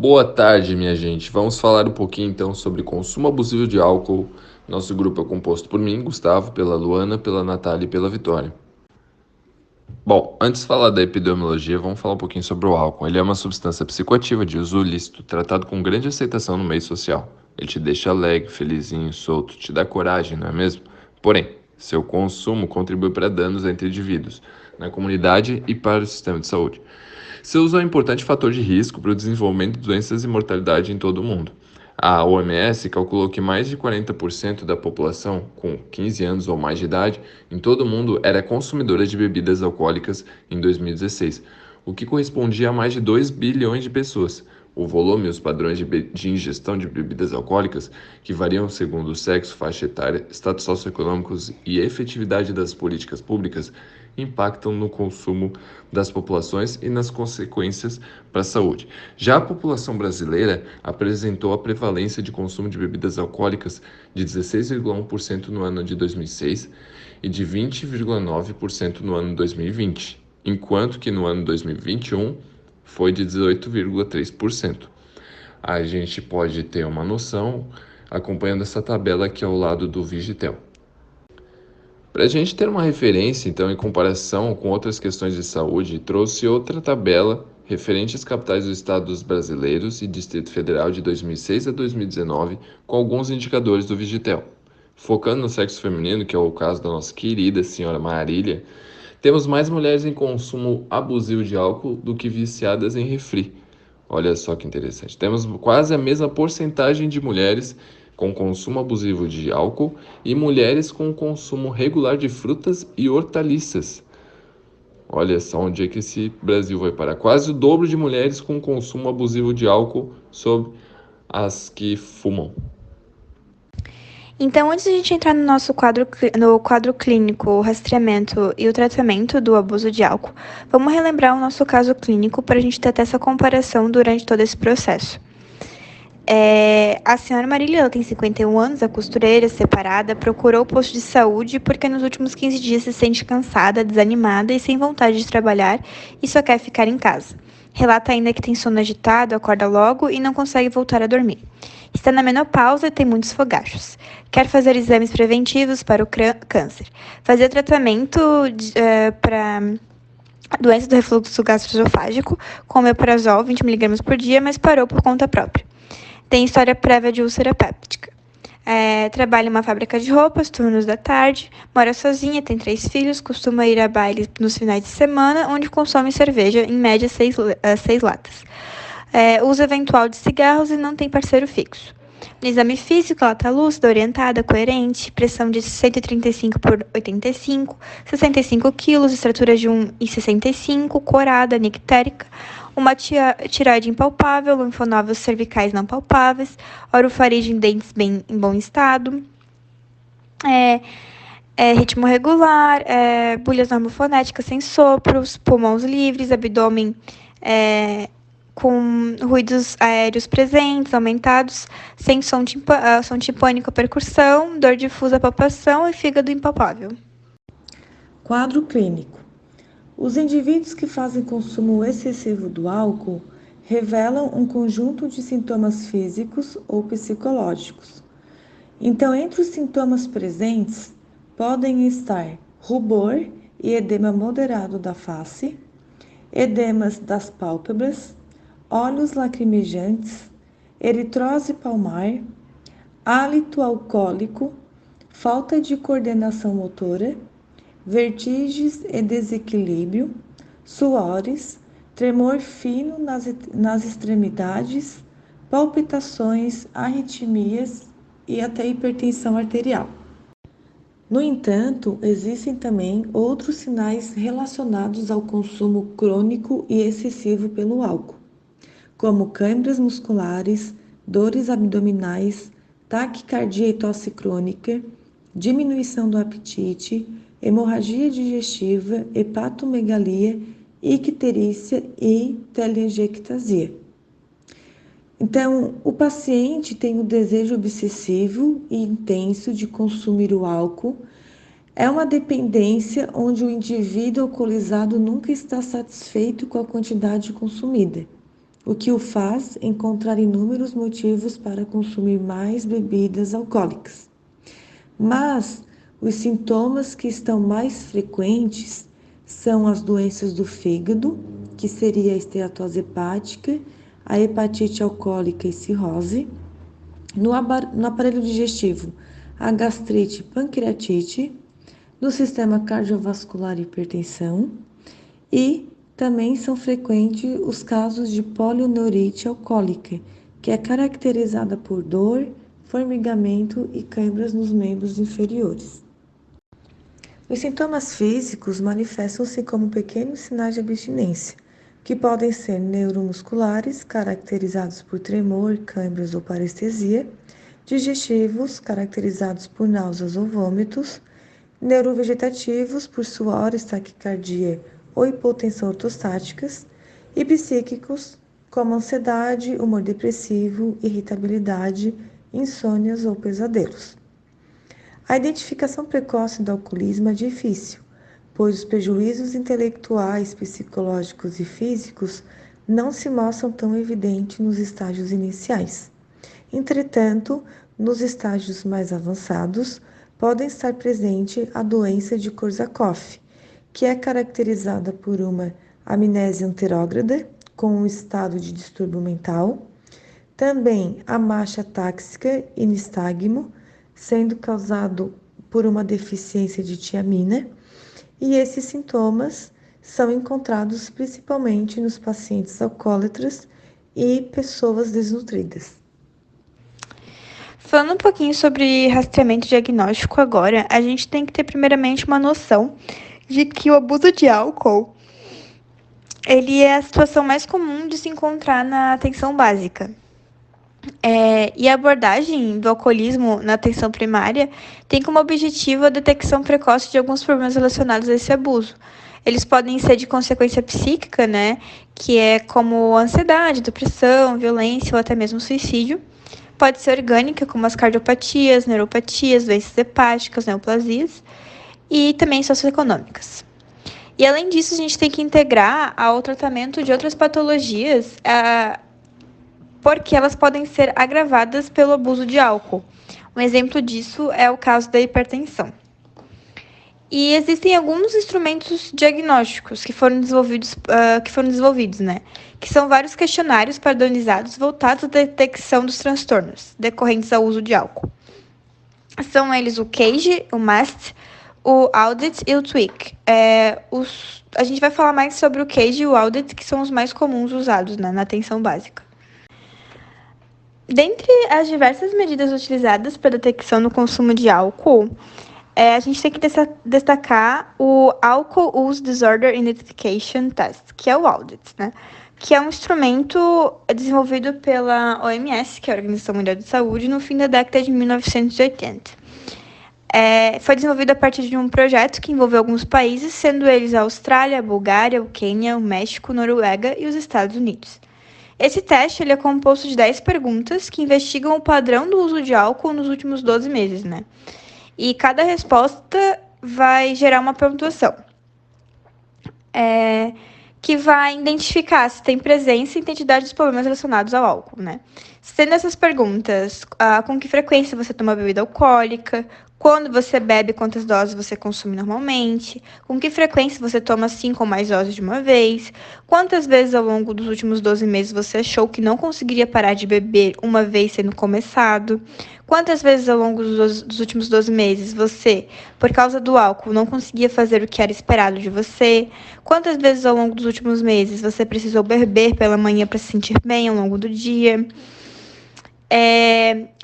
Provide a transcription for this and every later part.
Boa tarde, minha gente. Vamos falar um pouquinho então sobre consumo abusivo de álcool. Nosso grupo é composto por mim, Gustavo, pela Luana, pela Natália e pela Vitória. Bom, antes de falar da epidemiologia, vamos falar um pouquinho sobre o álcool. Ele é uma substância psicoativa de uso ilícito, tratado com grande aceitação no meio social. Ele te deixa alegre, felizinho, solto, te dá coragem, não é mesmo? Porém, seu consumo contribui para danos entre indivíduos, na comunidade e para o sistema de saúde. Seu uso é um importante fator de risco para o desenvolvimento de doenças e mortalidade em todo o mundo. A OMS calculou que mais de 40% da população com 15 anos ou mais de idade em todo o mundo era consumidora de bebidas alcoólicas em 2016, o que correspondia a mais de 2 bilhões de pessoas. O volume e os padrões de ingestão de bebidas alcoólicas, que variam segundo o sexo, faixa etária, status socioeconômicos e efetividade das políticas públicas, impactam no consumo das populações e nas consequências para a saúde. Já a população brasileira apresentou a prevalência de consumo de bebidas alcoólicas de 16,1% no ano de 2006 e de 20,9% no ano de 2020, enquanto que no ano de 2021 foi de 18,3%. A gente pode ter uma noção acompanhando essa tabela aqui ao lado do Vigitel. Para a gente ter uma referência, então, em comparação com outras questões de saúde, trouxe outra tabela referente às capitais dos estados brasileiros e Distrito Federal de 2006 a 2019, com alguns indicadores do Vigitel. Focando no sexo feminino, que é o caso da nossa querida senhora Marília, temos mais mulheres em consumo abusivo de álcool do que viciadas em refri. Olha só que interessante. Temos quase a mesma porcentagem de mulheres com consumo abusivo de álcool e mulheres com consumo regular de frutas e hortaliças. Olha só onde é que esse Brasil vai parar. Quase o dobro de mulheres com consumo abusivo de álcool sobre as que fumam. Então, antes de a gente entrar no nosso quadro clínico, o rastreamento e o tratamento do abuso de álcool, vamos relembrar o nosso caso clínico para a gente ter até essa comparação durante todo esse processo. A senhora Marília, ela tem 51 anos, é costureira, separada, procurou o posto de saúde porque nos últimos 15 dias se sente cansada, desanimada e sem vontade de trabalhar e só quer ficar em casa. Relata ainda que tem sono agitado, acorda logo e não consegue voltar a dormir. Está na menopausa e tem muitos fogachos. Quer fazer exames preventivos para o câncer. Fazer tratamento para doença do refluxo gastroesofágico com omeprazol 20 mg por dia, mas parou por conta própria. Tem história prévia de úlcera péptica. Trabalha em uma fábrica de roupas, turnos da tarde, mora sozinha, tem 3 filhos, costuma ir a bailes nos finais de semana, onde consome cerveja, em média 6 latas. Uso eventual de cigarros e não tem parceiro fixo. No exame físico, ela está lúcida, orientada, coerente, pressão de 135 por 85, 65 quilos, estrutura de 1,65, corada, nictérica, uma tireoide impalpável, linfonodos cervicais não palpáveis, orofaringe em dentes em bom estado, ritmo regular, bulhas normofonéticas sem sopros, pulmões livres, abdômen com ruídos aéreos presentes, aumentados, sem som timpânico, percussão, dor difusa, palpação e fígado impalpável. Quadro clínico. Os indivíduos que fazem consumo excessivo do álcool revelam um conjunto de sintomas físicos ou psicológicos. Então, entre os sintomas presentes, podem estar rubor e edema moderado da face, edemas das pálpebras, olhos lacrimejantes, eritrose palmar, hálito alcoólico, falta de coordenação motora, vertigens e desequilíbrio, suores, tremor fino nas extremidades, palpitações, arritmias e até hipertensão arterial. No entanto, existem também outros sinais relacionados ao consumo crônico e excessivo pelo álcool, como câimbras musculares, dores abdominais, taquicardia e tosse crônica, diminuição do apetite, hemorragia digestiva, hepatomegalia, icterícia e telangiectasia. Então, o paciente tem o desejo obsessivo e intenso de consumir o álcool. É uma dependência onde o indivíduo alcoolizado nunca está satisfeito com a quantidade consumida. o que o faz encontrar inúmeros motivos para consumir mais bebidas alcoólicas. Mas os sintomas que estão mais frequentes são as doenças do fígado, que seria a esteatose hepática, a hepatite alcoólica e cirrose, no aparelho digestivo, a gastrite e pancreatite, no sistema cardiovascular e hipertensão, e também são frequentes os casos de polioneurite alcoólica, que é caracterizada por dor, formigamento e câimbras nos membros inferiores. Os sintomas físicos manifestam-se como pequenos sinais de abstinência, que podem ser neuromusculares, caracterizados por tremor, câimbras ou parestesia, digestivos, caracterizados por náuseas ou vômitos, neurovegetativos, por suores, taquicardia ou hipotensão ortostáticas, e psíquicos, como ansiedade, humor depressivo, irritabilidade, insônias ou pesadelos. A identificação precoce do alcoolismo é difícil, pois os prejuízos intelectuais, psicológicos e físicos não se mostram tão evidentes nos estágios iniciais. Entretanto, nos estágios mais avançados, podem estar presente a doença de Korsakoff, que é caracterizada por uma amnésia anterógrada, com um estado de distúrbio mental, também a marcha táxica e nistagmo, sendo causado por uma deficiência de tiamina, e esses sintomas são encontrados principalmente nos pacientes alcoólatras e pessoas desnutridas. Falando um pouquinho sobre rastreamento diagnóstico agora, a gente tem que ter primeiramente uma noção de que o abuso de álcool, ele é a situação mais comum de se encontrar na atenção básica. E a abordagem do alcoolismo na atenção primária tem como objetivo a detecção precoce de alguns problemas relacionados a esse abuso. Eles podem ser de consequência psíquica, né, que é como ansiedade, depressão, violência ou até mesmo suicídio. Pode ser orgânica, como as cardiopatias, neuropatias, doenças hepáticas, neoplasias, e também socioeconômicas. E além disso, a gente tem que integrar ao tratamento de outras patologias, porque elas podem ser agravadas pelo abuso de álcool. Um exemplo disso é o caso da hipertensão. E existem alguns instrumentos diagnósticos que foram desenvolvidos, né? Que são vários questionários padronizados voltados à detecção dos transtornos decorrentes ao uso de álcool. São eles o CAGE, o MAST, o AUDIT e o TWIC. A gente vai falar mais sobre o CAGE e o AUDIT, que são os mais comuns usados, né, na atenção básica. Dentre as diversas medidas utilizadas para detecção do consumo de álcool, a gente tem que destacar o Alcohol Use Disorder Identification Test, que é o AUDIT, né? Que é um instrumento desenvolvido pela OMS, que é a Organização Mundial de Saúde, no fim da década de 1980. Foi desenvolvido a partir de um projeto que envolveu alguns países, sendo eles a Austrália, a Bulgária, o Quênia, o México, a Noruega e os Estados Unidos. Esse teste ele é composto de 10 perguntas que investigam o padrão do uso de álcool nos últimos 12 meses, né? E cada resposta vai gerar uma pontuação, que vai identificar se tem presença e intensidade dos problemas relacionados ao álcool, né? Sendo essas perguntas, com que frequência você toma bebida alcoólica, quando você bebe, quantas doses você consome normalmente, com que frequência você toma 5 ou mais doses de uma vez, quantas vezes ao longo dos últimos 12 meses você achou que não conseguiria parar de beber uma vez sendo começado, quantas vezes ao longo dos últimos 12 meses você, por causa do álcool, não conseguia fazer o que era esperado de você, quantas vezes ao longo dos últimos meses você precisou beber pela manhã para se sentir bem ao longo do dia.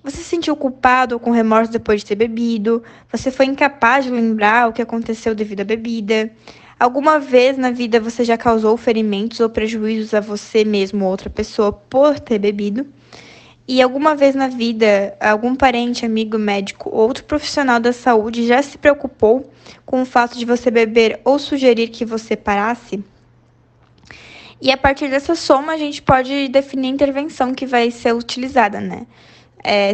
Você se sentiu culpado ou com remorso depois de ter bebido? Você foi incapaz de lembrar o que aconteceu devido à bebida? Alguma vez na vida você já causou ferimentos ou prejuízos a você mesmo ou outra pessoa por ter bebido? E alguma vez na vida, algum parente, amigo, médico ou outro profissional da saúde já se preocupou com o fato de você beber ou sugerir que você parasse? E a partir dessa soma, a gente pode definir a intervenção que vai ser utilizada, né?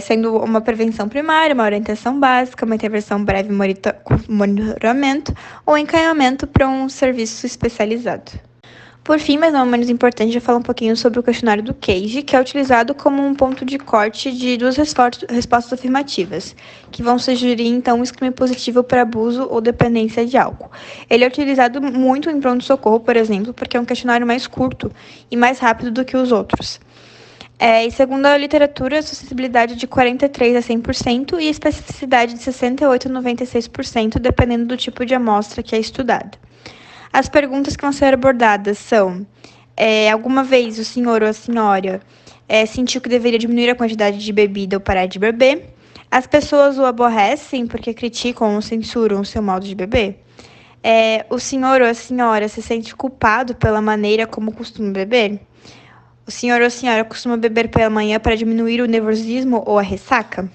Sendo uma prevenção primária, uma orientação básica, uma intervenção breve monitoramento ou encaminhamento para um serviço especializado. Por fim, mas não menos importante, já falar um pouquinho sobre o questionário do CAGE, que é utilizado como um ponto de corte de duas respostas afirmativas, que vão sugerir, então, um esquema positivo para abuso ou dependência de álcool. Ele é utilizado muito em pronto-socorro, por exemplo, porque é um questionário mais curto e mais rápido do que os outros. E segundo a literatura, a suscetibilidade de 43% a 100% e a especificidade de 68% a 96%, dependendo do tipo de amostra que é estudada. As perguntas que vão ser abordadas são: alguma vez o senhor ou a senhora sentiu que deveria diminuir a quantidade de bebida ou parar de beber? As pessoas o aborrecem porque criticam ou censuram o seu modo de beber? O senhor ou a senhora se sente culpado pela maneira como costuma beber? O senhor ou a senhora costuma beber pela manhã para diminuir o nervosismo ou a ressaca?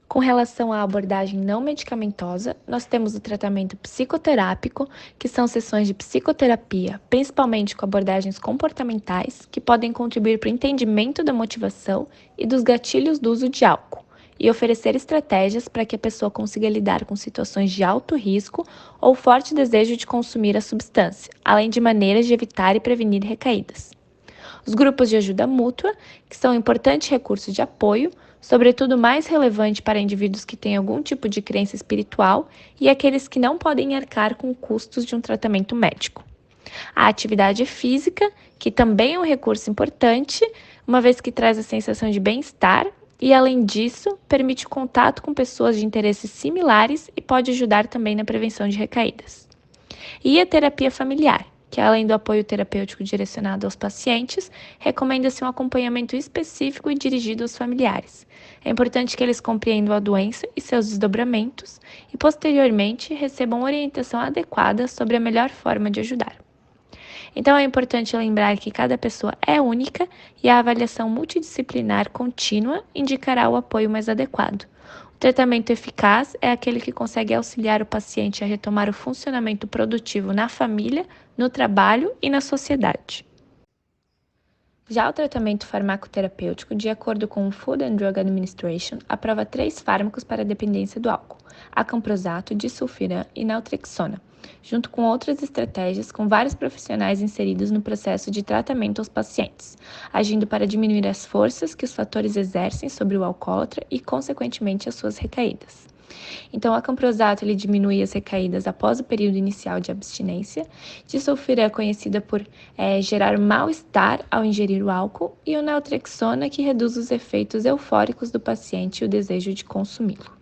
Com relação à abordagem não medicamentosa, nós temos o tratamento psicoterápico, que são sessões de psicoterapia, principalmente com abordagens comportamentais, que podem contribuir para o entendimento da motivação e dos gatilhos do uso de álcool, e oferecer estratégias para que a pessoa consiga lidar com situações de alto risco ou forte desejo de consumir a substância, além de maneiras de evitar e prevenir recaídas. Os grupos de ajuda mútua, que são um importante recurso de apoio, sobretudo mais relevante para indivíduos que têm algum tipo de crença espiritual e aqueles que não podem arcar com custos de um tratamento médico. A atividade física, que também é um recurso importante, uma vez que traz a sensação de bem-estar e, além disso, permite contato com pessoas de interesses similares e pode ajudar também na prevenção de recaídas. E a terapia familiar, que além do apoio terapêutico direcionado aos pacientes, recomenda-se um acompanhamento específico e dirigido aos familiares. É importante que eles compreendam a doença e seus desdobramentos e, posteriormente, recebam orientação adequada sobre a melhor forma de ajudar. Então, é importante lembrar que cada pessoa é única e a avaliação multidisciplinar contínua indicará o apoio mais adequado. O tratamento eficaz é aquele que consegue auxiliar o paciente a retomar o funcionamento produtivo na família, no trabalho e na sociedade. Já o tratamento farmacoterapêutico, de acordo com o Food and Drug Administration, aprova 3 fármacos para a dependência do álcool: acamprosato, disulfiram e naltrexona, junto com outras estratégias com vários profissionais inseridos no processo de tratamento aos pacientes, agindo para diminuir as forças que os fatores exercem sobre o alcoólatra e, consequentemente, as suas recaídas. Então, o acamprosato ele diminui as recaídas após o período inicial de abstinência. Disulfiram é conhecida por gerar mal-estar ao ingerir o álcool, e o naltrexona, que reduz os efeitos eufóricos do paciente e o desejo de consumi-lo.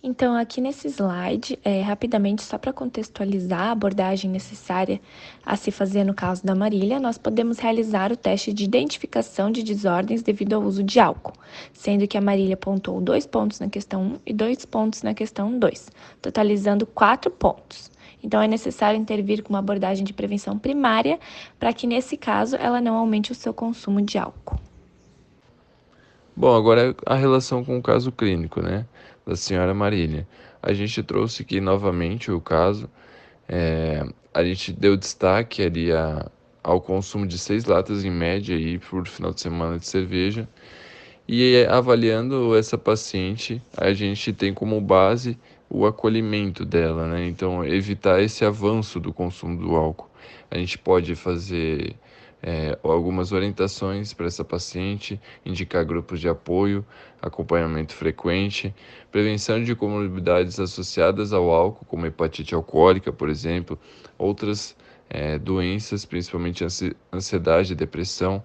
Então, aqui nesse slide, rapidamente, só para contextualizar a abordagem necessária a se fazer no caso da Marília, nós podemos realizar o teste de identificação de desordens devido ao uso de álcool, sendo que a Marília pontuou 2 pontos na questão 1 e 2 pontos na questão 2, totalizando 4 pontos. Então, é necessário intervir com uma abordagem de prevenção primária para que, nesse caso, ela não aumente o seu consumo de álcool. Bom, agora a relação com o caso clínico, né, da senhora Marília. A gente trouxe aqui novamente o caso, a gente deu destaque ali ao consumo de 6 latas em média aí por final de semana de cerveja. E avaliando essa paciente, a gente tem como base o acolhimento dela, né? Então, evitar esse avanço do consumo do álcool. A gente pode fazer algumas orientações para essa paciente, indicar grupos de apoio, acompanhamento frequente, prevenção de comorbidades associadas ao álcool, como hepatite alcoólica, por exemplo, outras doenças, principalmente ansiedade e depressão.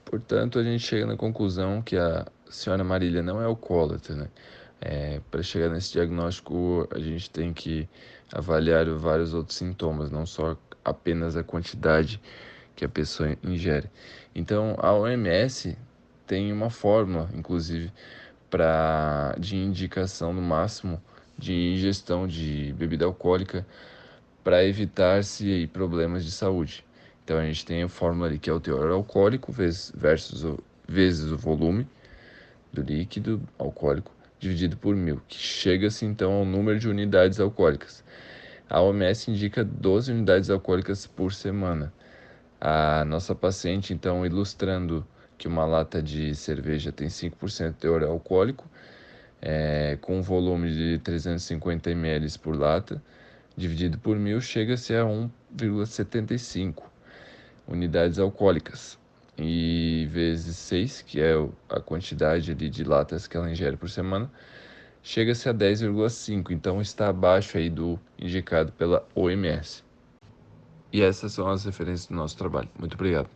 Portanto, a gente chega na conclusão que a senhora Marília não é alcoólatra, né? Para chegar nesse diagnóstico, a gente tem que avaliar vários outros sintomas, não só apenas a quantidade que a pessoa ingere. Então, a OMS tem uma fórmula, inclusive, de indicação no máximo de ingestão de bebida alcoólica para evitar-se problemas de saúde. Então, a gente tem a fórmula ali que é o teor alcoólico vezes o volume do líquido alcoólico dividido por 1000, que chega-se então ao número de unidades alcoólicas. A OMS indica 12 unidades alcoólicas por semana. A nossa paciente, então, ilustrando que uma lata de cerveja tem 5% de teor alcoólico, com um volume de 350 ml por lata, dividido por 1.000, chega-se a 1,75 unidades alcoólicas. E vezes 6, que é a quantidade ali de latas que ela ingere por semana, chega-se a 10,5, então está abaixo aí do indicado pela OMS. E essas são as referências do nosso trabalho. Muito obrigado.